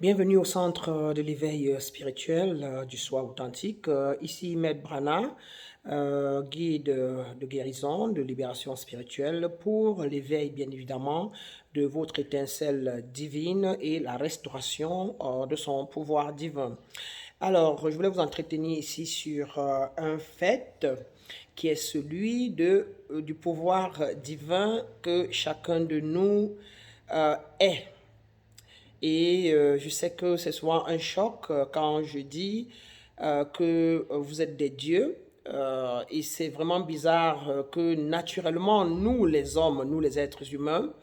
Bienvenue au centre de l'éveil spirituel du soi authentique. Ici Maître Brana, guide de guérison, de libération spirituelle pour l'éveil bien évidemment de votre étincelle divine et la restauration de son pouvoir divin. Alors, je voulais vous entretenir ici sur un fait qui est celui du pouvoir divin que chacun de nous est. Et je sais que c'est souvent un choc quand je dis que vous êtes des dieux. Et c'est vraiment bizarre que naturellement, nous les hommes, nous les êtres humains,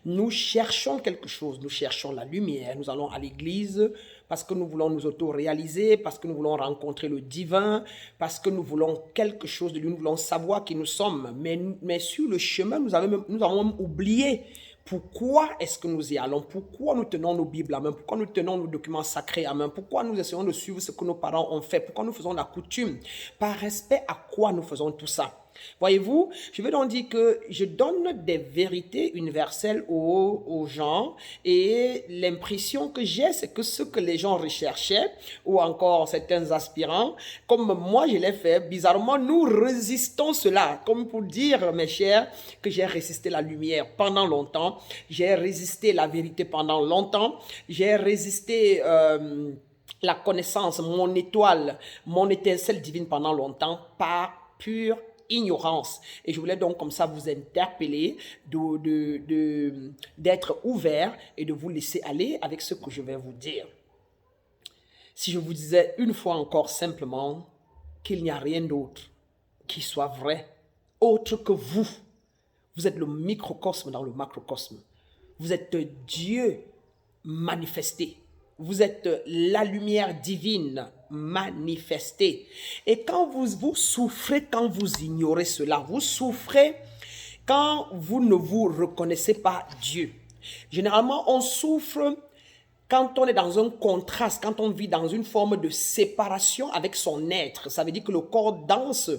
nous cherchons quelque chose. Nous cherchons la lumière. Nous allons à l'église parce que nous voulons nous auto-réaliser, parce que nous voulons rencontrer le divin, parce que nous voulons quelque chose de lui, nous voulons savoir qui nous sommes. Mais sur le chemin, nous avons même oublié pourquoi est-ce que nous y allons? Pourquoi nous tenons nos Bibles à main? Pourquoi nous tenons nos documents sacrés à main? Pourquoi nous essayons de suivre ce que nos parents ont fait? Pourquoi nous faisons la coutume? Par respect à quoi nous faisons tout ça? Voyez-vous, je veux donc dire que je donne des vérités universelles aux gens et l'impression que j'ai, c'est que ce que les gens recherchaient ou encore certains aspirants, comme moi je l'ai fait, bizarrement, nous résistons cela, comme pour dire, mes chers, que j'ai résisté la lumière pendant longtemps, j'ai résisté la vérité pendant longtemps, j'ai résisté la connaissance, mon étoile, mon étincelle divine pendant longtemps par pure ignorance. Et je voulais donc comme ça vous interpeller, d'être ouvert et de vous laisser aller avec ce que je vais vous dire. Si je vous disais une fois encore simplement qu'il n'y a rien d'autre qui soit vrai, autre que vous. Vous êtes le microcosme dans le macrocosme. Vous êtes Dieu manifesté. Vous êtes la lumière divine manifestée. Et quand vous souffrez, quand vous ignorez cela, vous souffrez quand vous ne vous reconnaissez pas Dieu. Généralement, on souffre quand on est dans un contraste, quand on vit dans une forme de séparation avec son être. Ça veut dire que le corps danse,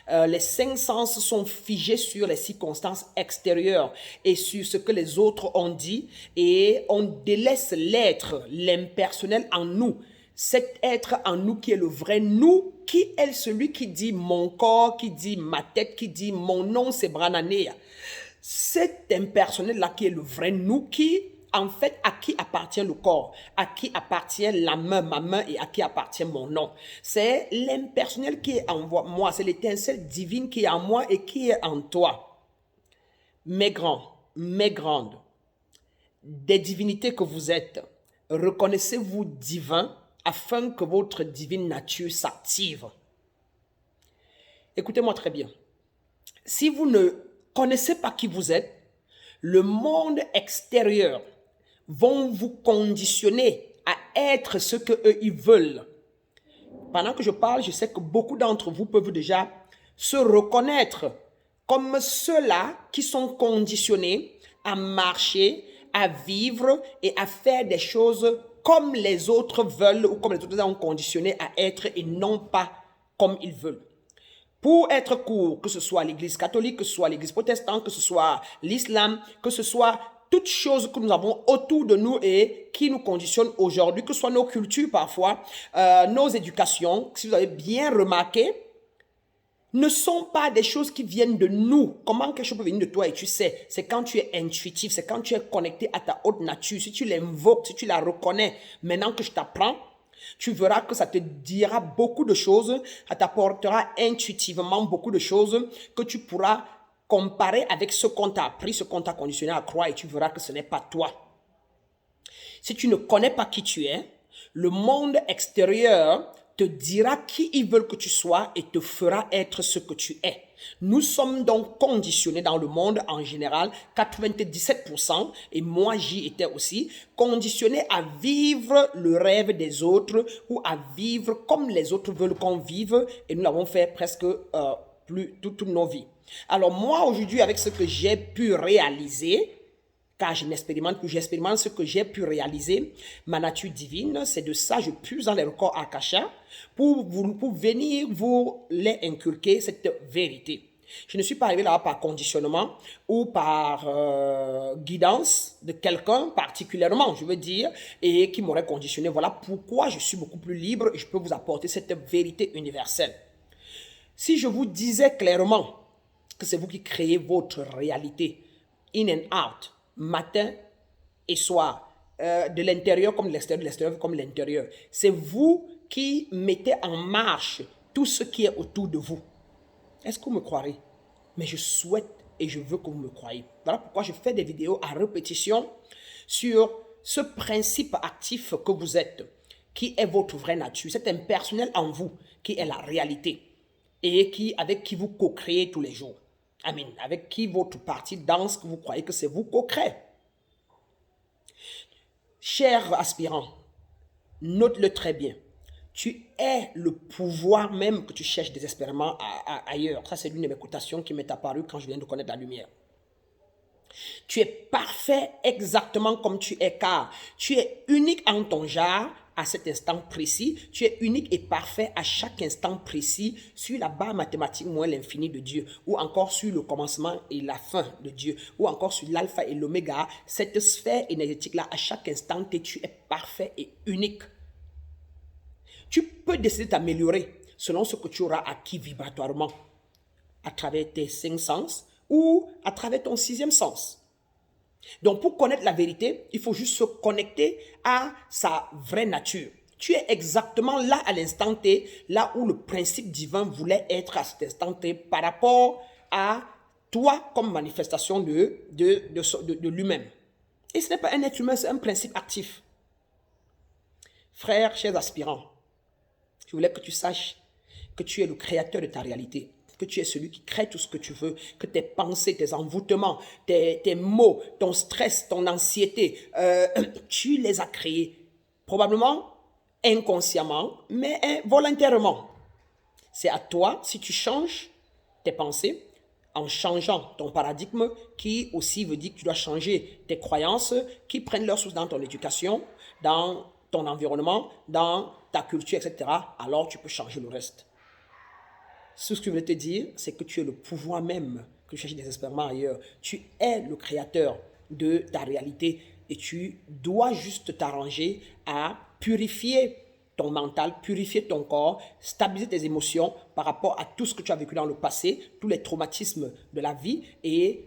les cinq sens sont figés sur les circonstances extérieures et sur ce que les autres ont dit, et on délaisse l'être, l'impersonnel en nous. Cet être en nous qui est le vrai nous, qui est celui qui dit mon corps, qui dit ma tête, qui dit mon nom, c'est Brananea. Cet impersonnel-là qui est le vrai nous, qui en fait, à qui appartient le corps? À qui appartient la main, ma main, et à qui appartient mon nom? C'est l'impersonnel qui est en moi, c'est l'étincelle divine qui est en moi et qui est en toi. Mes grands, mes grandes, des divinités que vous êtes, reconnaissez-vous divin afin que votre divine nature s'active. Écoutez-moi très bien. Si vous ne connaissez pas qui vous êtes, le monde extérieur vont vous conditionner à être ce qu'eux ils veulent. Pendant que je parle, je sais que beaucoup d'entre vous peuvent déjà se reconnaître comme ceux-là qui sont conditionnés à marcher, à vivre et à faire des choses comme les autres veulent ou comme les autres sont conditionnés à être et non pas comme ils veulent. Pour être court, que ce soit l'église catholique, que ce soit l'église protestante, que ce soit l'islam, que ce soit toutes choses que nous avons autour de nous et qui nous conditionnent aujourd'hui, que ce soit nos cultures parfois, nos éducations, si vous avez bien remarqué, ne sont pas des choses qui viennent de nous. Comment quelque chose peut venir de toi et tu sais? C'est quand tu es intuitif, c'est quand tu es connecté à ta haute nature, si tu l'invoques, si tu la reconnais. Maintenant que je t'apprends, tu verras que ça te dira beaucoup de choses, ça t'apportera intuitivement beaucoup de choses que tu pourras comparer avec ce qu'on t'a appris, ce qu'on t'a conditionné à croire, et tu verras que ce n'est pas toi. Si tu ne connais pas qui tu es, le monde extérieur te dira qui ils veulent que tu sois et te fera être ce que tu es. Nous sommes donc conditionnés dans le monde en général, 97%, et moi j'y étais aussi, conditionnés à vivre le rêve des autres ou à vivre comme les autres veulent qu'on vive, et nous l'avons fait presque toutes nos vies. Alors moi aujourd'hui, avec ce que j'ai pu réaliser, car je n'expérimente que j'expérimente ce que j'ai pu réaliser, ma nature divine, c'est de ça, je puise dans les records Akasha pour venir vous les inculquer cette vérité. Je ne suis pas arrivé là par conditionnement ou par guidance de quelqu'un particulièrement, je veux dire, et qui m'aurait conditionné. Voilà pourquoi je suis beaucoup plus libre et je peux vous apporter cette vérité universelle. Si je vous disais clairement que c'est vous qui créez votre réalité, in and out, matin et soir, de l'intérieur comme de l'extérieur comme de l'intérieur, c'est vous qui mettez en marche tout ce qui est autour de vous. Est-ce que vous me croirez? Mais je souhaite et je veux que vous me croyez. Voilà pourquoi je fais des vidéos à répétition sur ce principe actif que vous êtes, qui est votre vraie nature, cet impersonnel en vous, qui est la réalité, et avec qui vous co-créez tous les jours. Amen. Avec qui votre partie danse, que vous croyez que c'est vous co-créez. Cher aspirant, note-le très bien. Tu es le pouvoir même que tu cherches désespérément ailleurs. Ça, c'est l'une de mes cotations qui m'est apparue quand je viens de connaître la lumière. Tu es parfait exactement comme tu es, car tu es unique en ton genre à cet instant précis. Tu es unique et parfait à chaque instant précis sur la barre mathématique moins l'infini de Dieu, ou encore sur le commencement et la fin de Dieu, ou encore sur l'alpha et l'oméga. Cette sphère énergétique-là, à chaque instant, tu es parfait et unique. Tu peux décider de t'améliorer selon ce que tu auras acquis vibratoirement à travers tes 5 sens ou à travers ton 6e sens. Donc, pour connaître la vérité, il faut juste se connecter à sa vraie nature. Tu es exactement là à l'instant T, là où le principe divin voulait être à cet instant T par rapport à toi comme manifestation de lui-même. Et ce n'est pas un être humain, c'est un principe actif. Frères, chers aspirants, je voulais que tu saches que tu es le créateur de ta réalité, que tu es celui qui crée tout ce que tu veux, que tes pensées, tes envoûtements, tes mots, ton stress, ton anxiété, tu les as créés probablement inconsciemment, mais volontairement. C'est à toi, si tu changes tes pensées, en changeant ton paradigme, qui aussi veut dire que tu dois changer tes croyances, qui prennent leur source dans ton éducation, dans ton environnement, dans ta culture, etc., alors tu peux changer le reste. Ce que je veux te dire, c'est que tu es le pouvoir même que tu cherches désespérément ailleurs. Tu es le créateur de ta réalité et tu dois juste t'arranger à purifier ton mental, purifier ton corps, stabiliser tes émotions par rapport à tout ce que tu as vécu dans le passé, tous les traumatismes de la vie et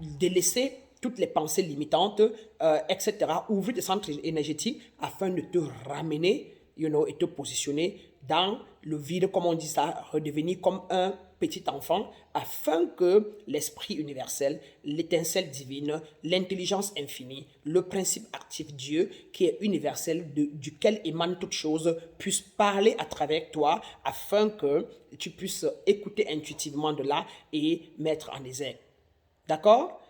délaisser toutes les pensées limitantes, etc. Ouvrir tes centres énergétiques afin de te ramener, et te positionner dans le vide, comme on dit ça, redevenir comme un petit enfant, afin que l'esprit universel, l'étincelle divine, l'intelligence infinie, le principe actif Dieu, qui est universel, duquel émane toute chose, puisse parler à travers toi, afin que tu puisses écouter intuitivement de là et mettre en exergue. D'accord?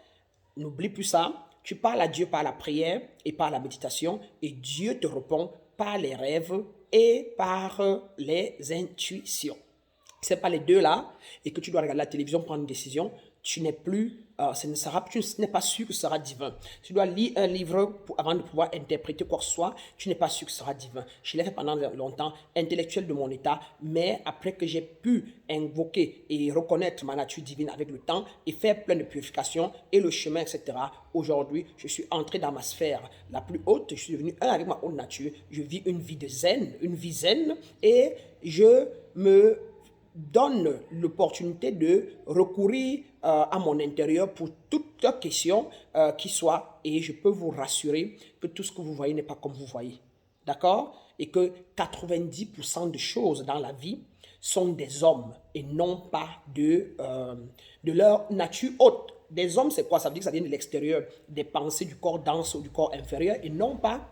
N'oublie plus ça. Tu parles à Dieu par la prière et par la méditation, et Dieu te répond par les rêves et par les intuitions. Ce n'est pas les deux là, et que tu dois regarder la télévision, prendre une décision, tu n'es plus, tu n'es pas sûr que ce sera divin. Tu dois lire un livre avant de pouvoir interpréter quoi que ce soit, tu n'es pas sûr que ce sera divin. Je l'ai fait pendant longtemps, intellectuel de mon état, mais après que j'ai pu invoquer et reconnaître ma nature divine avec le temps et faire plein de purifications et le chemin, etc., aujourd'hui, je suis entré dans ma sphère la plus haute, je suis devenu un avec ma haute nature, je vis une vie de zen, une vie zen, et je me donne l'opportunité de recourir à mon intérieur pour toute question qui soit, et je peux vous rassurer que tout ce que vous voyez n'est pas comme vous voyez. D'accord? Et que 90% de choses dans la vie sont des hommes et non pas de leur nature haute. Des hommes, c'est quoi? Ça veut dire que ça vient de l'extérieur, des pensées du corps dense ou du corps inférieur, et non pas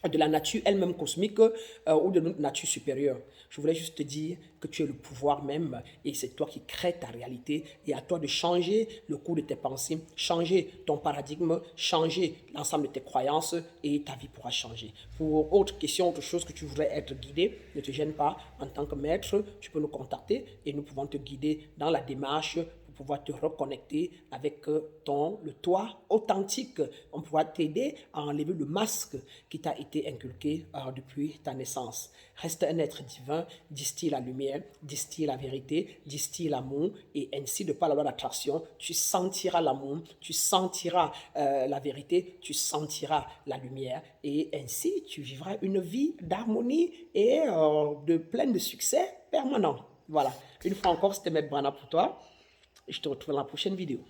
de la nature elle-même cosmique ou de notre nature supérieure. Je voulais juste te dire que tu es le pouvoir même et c'est toi qui crées ta réalité, et à toi de changer le cours de tes pensées, changer ton paradigme, changer l'ensemble de tes croyances, et ta vie pourra changer. Pour autre question, autre chose que tu voudrais être guidé, ne te gêne pas. En tant que maître, tu peux nous contacter et nous pouvons te guider dans la démarche pour pouvoir te reconnecter avec le toi authentique. On pourra t'aider à enlever le masque qui t'a été inculqué depuis ta naissance. Reste un être divin, distille la lumière, distille la vérité, distille l'amour, et ainsi, de par la loi d'attraction, tu sentiras l'amour, tu sentiras la vérité, tu sentiras la lumière, et ainsi tu vivras une vie d'harmonie et de pleine de succès permanent. Voilà. Une fois encore, c'était Maître Brana pour toi. Je te retrouve dans la prochaine vidéo.